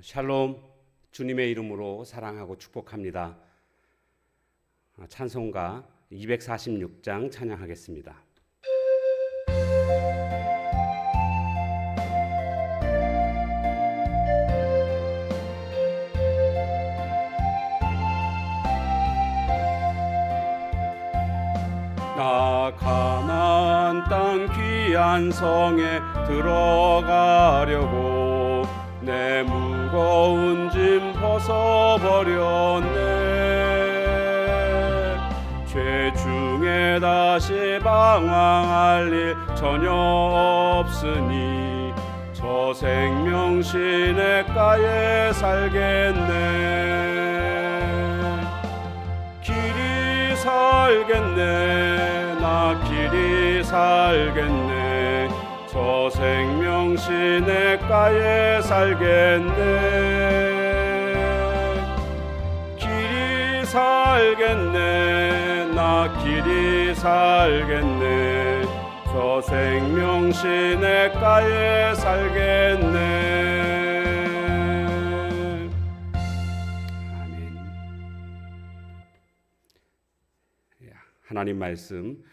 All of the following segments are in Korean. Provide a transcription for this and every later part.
샬롬, 주님의 이름으로 사랑하고 축복합니다. 찬송가 246장 찬양하겠습니다. 나 가나안 땅 귀한 성에 들어가려고 내 무거운 짐 벗어버렸네. 죄 중에 다시 방황할 일 전혀 없으니 저 생명 시냇가에 살겠네. 길이 살겠네. 나 길이 살겠네. 저 생명 시냇가에 살겠네. 길이 살겠네. 나 길이 살겠네. 저 생명 시냇가에 살겠네. 아멘. 하나님 말씀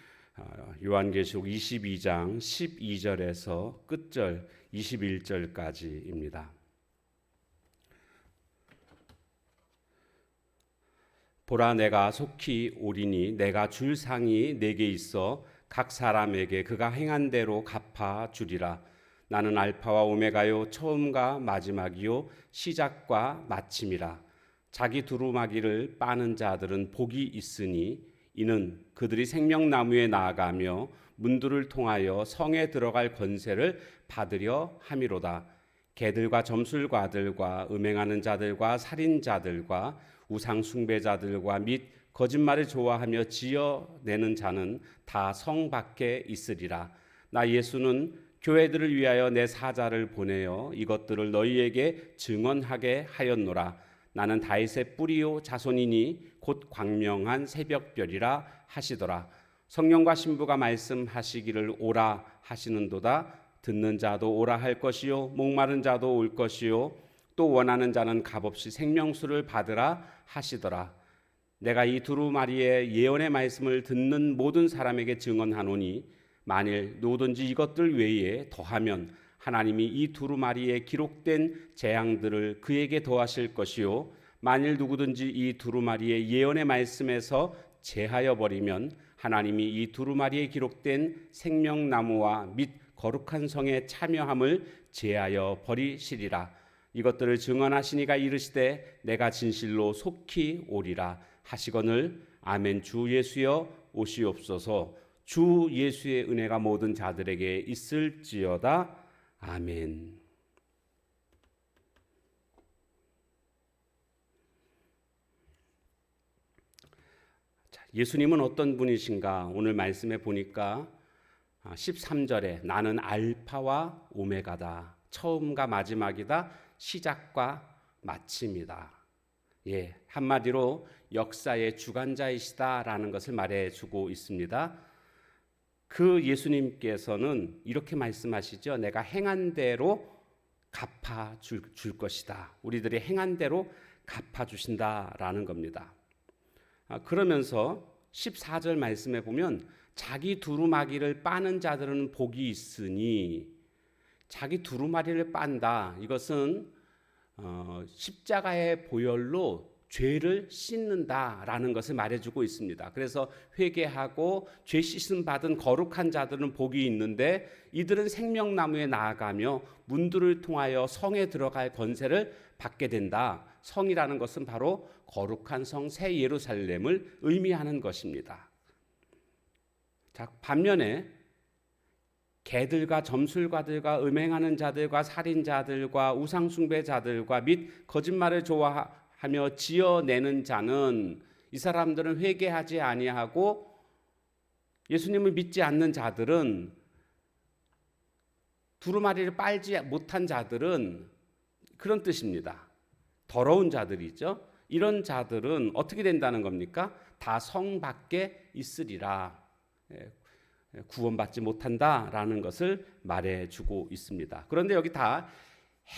요한계시록 22장 12절에서 끝절 21절까지입니다. 보라, 내가 속히 오리니 내가 줄 상이 내게 있어 각 사람에게 그가 행한 대로 갚아 주리라. 나는 알파와 오메가요, 처음과 마지막이요, 시작과 마침이라. 자기 두루마기를 빠는 자들은 복이 있으니 이는 그들이 생명나무에 나아가며 문들을 통하여 성에 들어갈 권세를 받으려 함이로다. 개들과 점술가들과 음행하는 자들과 살인자들과 우상 숭배자들과 및 거짓말을 좋아하며 지어내는 자는 다 성 밖에 있으리라. 나 예수는 교회들을 위하여 내 사자를 보내어 이것들을 너희에게 증언하게 하였노라. 나는 다윗의 뿌리요 자손이니 곧 광명한 새벽별이라 하시더라. 성령과 신부가 말씀하시기를 오라 하시는도다. 듣는 자도 오라 할 것이요, 목마른 자도 올 것이요, 또 원하는 자는 값없이 생명수를 받으라 하시더라. 내가 이 두루마리의 예언의 말씀을 듣는 모든 사람에게 증언하노니 만일 누구든지 이것들 외에 더하면 하나님이 이 두루마리에 기록된 재앙들을 그에게 더하실 것이요, 만일 누구든지 이 두루마리의 예언의 말씀에서 제하여 버리면 하나님이 이 두루마리에 기록된 생명나무와 및 거룩한 성의 참여함을 제하여 버리시리라. 이것들을 증언하시니가 이르시되 내가 진실로 속히 오리라 하시거늘 아멘. 주 예수여 오시옵소서. 주 예수의 은혜가 모든 자들에게 있을지어다. 아멘. 예수님은 어떤 분이신가? 오늘 말씀에 보니까 13절에 나는 알파와 오메가다. 처음과 마지막이다. 시작과 마침이다. 한마디로 역사의 주관자이시다라는 것을 말해주고 있습니다. 그 예수님께서는 이렇게 말씀하시죠. 내가 행한 대로 갚아줄 것이다. 우리들이 행한 대로 갚아주신다라는 겁니다. 그러면서 14절 말씀에 보면 자기 두루마기를 빠는 자들은 복이 있으니, 자기 두루마리를 빤다. 이것은 십자가의 보혈로 죄를 씻는다라는 것을 말해주고 있습니다. 그래서 회개하고 죄 씻음 받은 거룩한 자들은 복이 있는데 이들은 생명나무에 나아가며 문들을 통하여 성에 들어갈 권세를 받게 된다. 성이라는 것은 바로 거룩한 성 새 예루살렘을 의미하는 것입니다. 자, 반면에 개들과 점술가들과 음행하는 자들과 살인자들과 우상숭배자들과 및 거짓말을 좋아하며 지어내는 자는, 이 사람들은 회개하지 아니하고 예수님을 믿지 않는 자들은, 두루마리를 빨지 못한 자들은, 그런 뜻입니다. 더러운 자들이죠. 이런 자들은 어떻게 된다는 겁니까? 다 성 밖에 있으리라. 구원받지 못한다라는 것을 말해주고 있습니다. 그런데 여기 다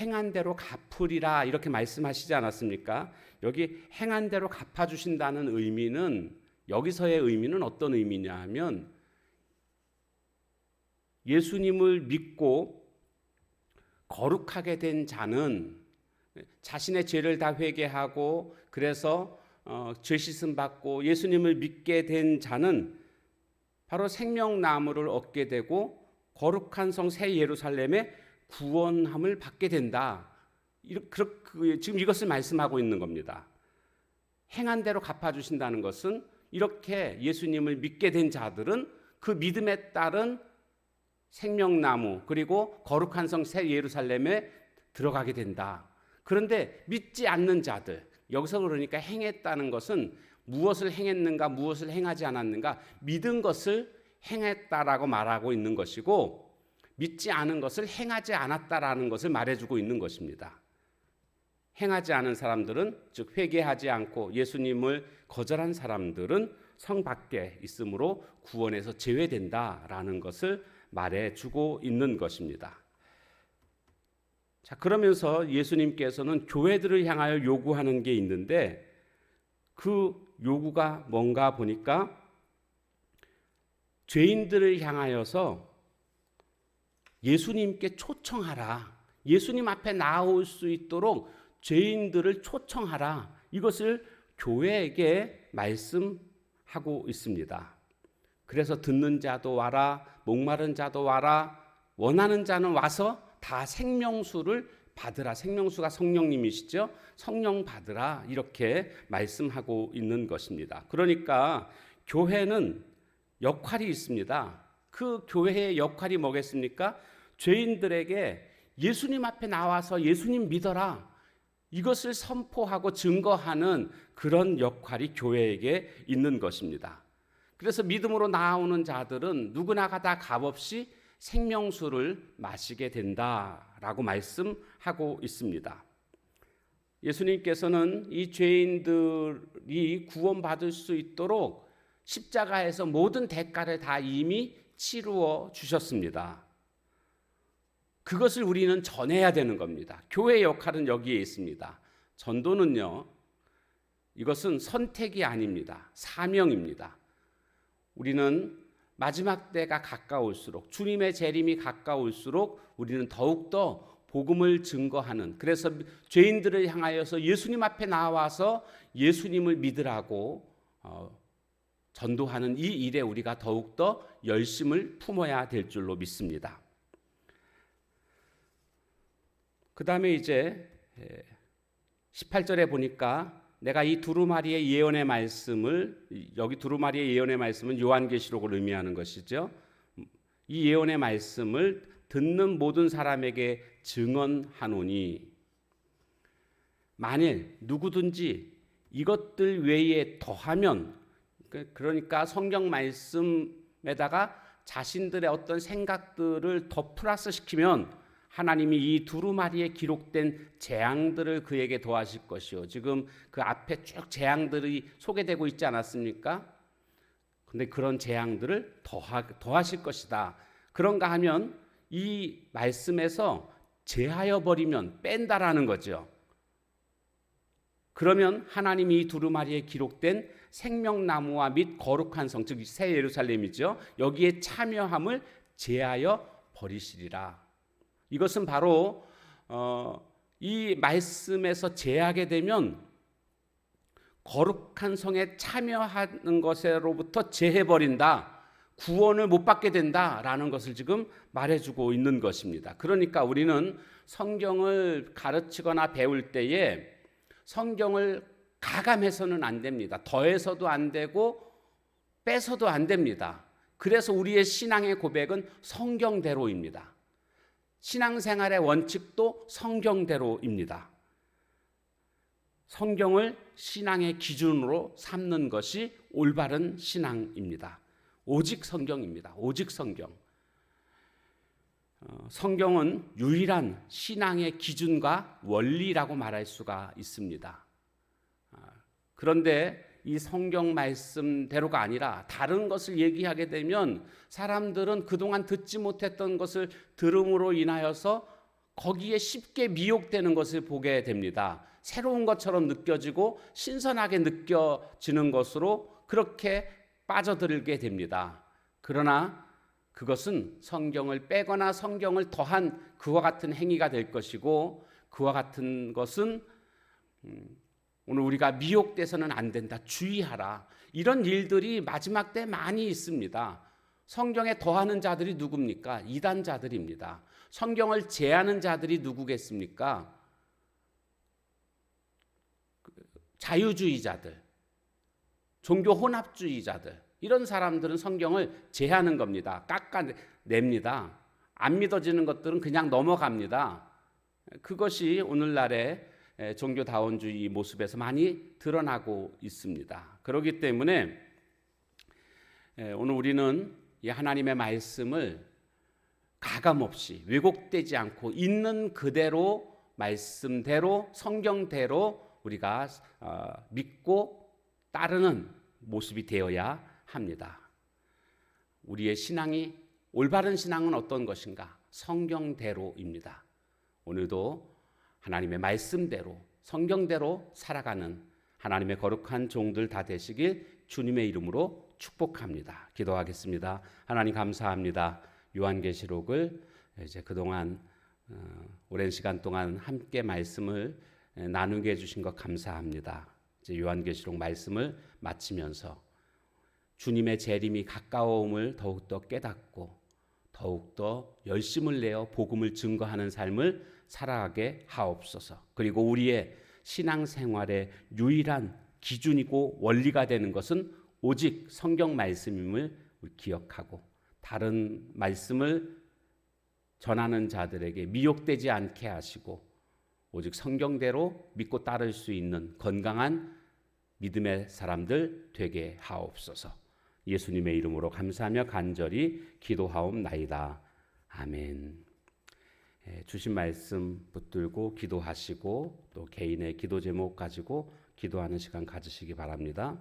행한 대로 갚으리라 이렇게 말씀하시지 않았습니까? 여기 행한 대로 갚아주신다는 의미는, 여기서의 의미는 어떤 의미냐 하면, 예수님을 믿고 거룩하게 된 자는 자신의 죄를 다 회개하고 그래서 죄 씻음 받고 예수님을 믿게 된 자는 바로 생명나무를 얻게 되고 거룩한 성 새 예루살렘의 구원함을 받게 된다. 지금 이것을 말씀하고 있는 겁니다. 행한 대로 갚아주신다는 것은, 이렇게 예수님을 믿게 된 자들은 그 믿음에 따른 생명나무 그리고 거룩한 성 새 예루살렘에 들어가게 된다. 그런데 믿지 않는 자들, 여기서 그러니까 행했다는 것은 무엇을 행했는가 무엇을 행하지 않았는가, 믿은 것을 행했다라고 말하고 있는 것이고 믿지 않은 것을 행하지 않았다라는 것을 말해주고 있는 것입니다. 행하지 않은 사람들은, 즉 회개하지 않고 예수님을 거절한 사람들은 성 밖에 있으므로 구원에서 제외된다라는 것을 말해주고 있는 것입니다. 자, 그러면서 예수님께서는 교회들을 향하여 요구하는 게 있는데, 그 요구가 뭔가 보니까 죄인들을 향하여서 예수님께 초청하라, 예수님 앞에 나올 수 있도록 죄인들을 초청하라, 이것을 교회에게 말씀하고 있습니다. 그래서 듣는 자도 와라, 목마른 자도 와라, 원하는 자는 와서 다 생명수를 받으라. 생명수가 성령님이시죠. 성령 받으라, 이렇게 말씀하고 있는 것입니다. 그러니까 교회는 역할이 있습니다. 그 교회의 역할이 뭐겠습니까? 죄인들에게 예수님 앞에 나와서 예수님 믿어라, 이것을 선포하고 증거하는 그런 역할이 교회에게 있는 것입니다. 그래서 믿음으로 나오는 자들은 누구나가 다 값없이 생명수를 마시게 된다라고 말씀하고 있습니다. 예수님께서는 이 죄인들이 구원받을 수 있도록 십자가에서 모든 대가를 다 이미 치루어 주셨습니다. 그것을 우리는 전해야 되는 겁니다. 교회의 역할은 여기에 있습니다. 전도는요, 이것은 선택이 아닙니다. 사명입니다. 우리는 마지막 때가 가까울수록, 주님의 재림이 가까울수록 우리는 더욱더 복음을 증거하는, 그래서 죄인들을 향하여서 예수님 앞에 나와서 예수님을 믿으라고 전도하는 이 일에 우리가 더욱더 열심을 품어야 될 줄로 믿습니다. 그 다음에 이제 18절에 보니까 내가 이 두루마리의 예언의 말씀을, 여기 두루마리의 예언의 말씀은 요한계시록을 의미하는 것이죠. 이 예언의 말씀을 듣는 모든 사람에게 증언하노니, 만일 누구든지 이것들 외에 더하면, 그러니까 성경 말씀에다가 자신들의 어떤 생각들을 더 플러스 시키면 하나님이 이 두루마리에 기록된 재앙들을 그에게 더하실 것이요. 지금 그 앞에 쭉 재앙들이 소개되고 있지 않았습니까? 근데 그런 재앙들을 더하실 것이다. 그런가 하면 이 말씀에서 제하여 버리면 뺀다라는 거죠. 그러면 하나님이 이 두루마리에 기록된 생명나무와 및 거룩한 성, 즉 새 예루살렘이죠. 여기에 참여함을 제하여 버리시리라. 이것은 바로 이 말씀에서 제하게 되면 거룩한 성에 참여하는 것으로부터 제해버린다, 구원을 못 받게 된다라는 것을 지금 말해주고 있는 것입니다. 그러니까 우리는 성경을 가르치거나 배울 때에 성경을 가감해서는 안 됩니다. 더해서도 안 되고 빼서도 안 됩니다. 그래서 우리의 신앙의 고백은 성경대로입니다. 신앙생활의 원칙도 성경대로입니다. 성경을 신앙의 기준으로 삼는 것이 올바른 신앙입니다. 오직 성경입니다. 오직 성경. 성경은 유일한 신앙의 기준과 원리라고 말할 수가 있습니다. 그런데 이 성경 말씀대로가 아니라 다른 것을 얘기하게 되면 사람들은 그동안 듣지 못했던 것을 들음으로 인하여서 거기에 쉽게 미혹되는 것을 보게 됩니다. 새로운 것처럼 느껴지고 신선하게 느껴지는 것으로 그렇게 빠져들게 됩니다. 그러나 그것은 성경을 빼거나 성경을 더한 그와 같은 행위가 될 것이고, 그와 같은 것은 오늘 우리가 미혹돼서는 안 된다, 주의하라, 이런 일들이 마지막 때 많이 있습니다. 성경에 더하는 자들이 누굽니까? 이단자들입니다. 성경을 제하는 자들이 누구겠습니까? 자유주의자들, 종교 혼합주의자들, 이런 사람들은 성경을 제하는 겁니다. 깎아냅니다. 안 믿어지는 것들은 그냥 넘어갑니다. 그것이 오늘날의 종교다원주의 모습에서 많이 드러나고 있습니다. 그렇기 때문에 오늘 우리는 이 하나님의 말씀을 가감없이 왜곡되지 않고 있는 그대로, 말씀대로, 성경대로 우리가 믿고 따르는 모습이 되어야 합니다. 우리의 신앙이, 올바른 신앙은 어떤 것인가? 성경대로입니다. 오늘도 하나님의 말씀대로, 성경대로 살아가는 하나님의 거룩한 종들 다 되시길 주님의 이름으로 축복합니다. 기도하겠습니다. 하나님 감사합니다. 요한계시록을 이제 그동안 오랜 시간 동안 함께 말씀을 나누게 해주신 것 감사합니다. 이제 요한계시록 말씀을 마치면서 주님의 재림이 가까워옴을 더욱더 깨닫고 더욱더 열심을 내어 복음을 증거하는 삶을 살아가게 하옵소서. 그리고 우리의 신앙생활의 유일한 기준이고 원리가 되는 것은 오직 성경 말씀임을 기억하고, 다른 말씀을 전하는 자들에게 미혹되지 않게 하시고 오직 성경대로 믿고 따를 수 있는 건강한 믿음의 사람들 되게 하옵소서. 예수님의 이름으로 감사하며 간절히 기도하옵나이다. 아멘. 주신 말씀 붙들고 기도하시고 또 개인의 기도 제목 가지고 기도하는 시간 가지시기 바랍니다.